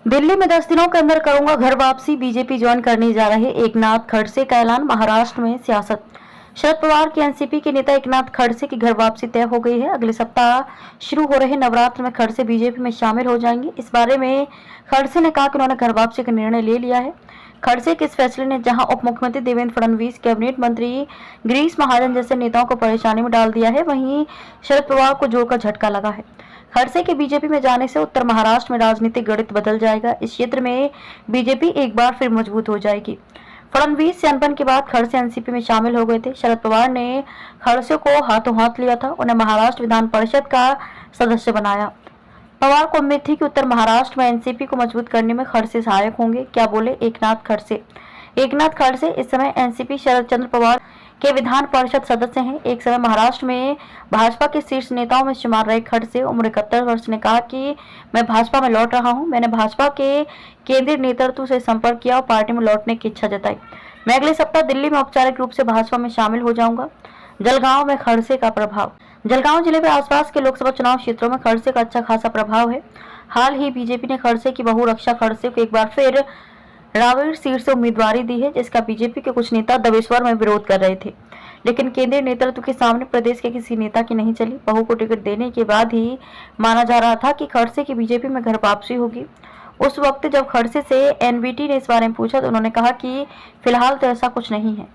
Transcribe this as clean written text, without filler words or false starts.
दिल्ली में 10 दिनों के अंदर करूंगा घर वापसी, बीजेपी ज्वाइन करने जा रहे एकनाथ खड़से का ऐलान। महाराष्ट्र में सियासत। शरद पवार की एनसीपी के नेता एकनाथ खड़से की घर वापसी तय हो गई है। अगले सप्ताह शुरू हो रहे नवरात्र में खड़से बीजेपी में शामिल हो जाएंगे। इस बारे में खड़से ने कहा कि उन्होंने घर वापसी का निर्णय ले लिया है। खड़से के इस फैसले ने जहां उप मुख्यमंत्री देवेंद्र फडणवीस, कैबिनेट मंत्री गिरीश महाजन जैसे नेताओं को परेशानी में डाल दिया है, वहीं शरद पवार को जोर का झटका लगा है। खड़से के बीजेपी में जाने से उत्तर महाराष्ट्र में राजनीतिक गणित बदल जाएगा। इस क्षेत्र में बीजेपी एक बार फिर मजबूत हो जाएगी। फडणवीस से अनबन के बाद खड़से एनसीपी में शामिल हो गए थे। शरद पवार ने खड़से को हाथों हाथ लिया था, उन्हें महाराष्ट्र विधान परिषद का सदस्य बनाया। पवार को उम्मीद थी कि उत्तर महाराष्ट्र में एनसीपी को मजबूत करने में खड़से सहायक होंगे। क्या बोले एकनाथ खड़से। एकनाथ खड़से इस समय एनसीपी शरद चंद्र पवार के विधान परिषद सदस्य हैं। एक समय महाराष्ट्र में भाजपा के शीर्ष नेताओं में शुमार रहे खड़से उम्र 71 वर्ष ने कहा कि मैं भाजपा में लौट रहा हूं। मैंने भाजपा के केंद्रीय नेतृत्व से संपर्क किया और पार्टी में लौटने की इच्छा जताई। मैं अगले सप्ताह दिल्ली में औपचारिक रूप से भाजपा में शामिल हो जाऊंगा। जलगांव में खड़से का प्रभाव। जलगांव जिले के आसपास के लोकसभा चुनाव क्षेत्रों में खड़से का अच्छा खासा प्रभाव है। हाल ही बीजेपी ने खड़से की बहू रक्षा खड़से को एक बार फिर रावेर सीट से उम्मीदवारी दी है, जिसका बीजेपी के कुछ नेता दबेश्वर में विरोध कर रहे थे, लेकिन केंद्रीय नेतृत्व के सामने प्रदेश के किसी नेता की नहीं चली। बहू को टिकट देने के बाद ही माना जा रहा था कि खड़से की बीजेपी में घर वापसी होगी। उस वक्त जब खड़से से एनबीटी ने इस बारे में पूछा तो उन्होंने कहा कि फिलहाल तो ऐसा कुछ नहीं है।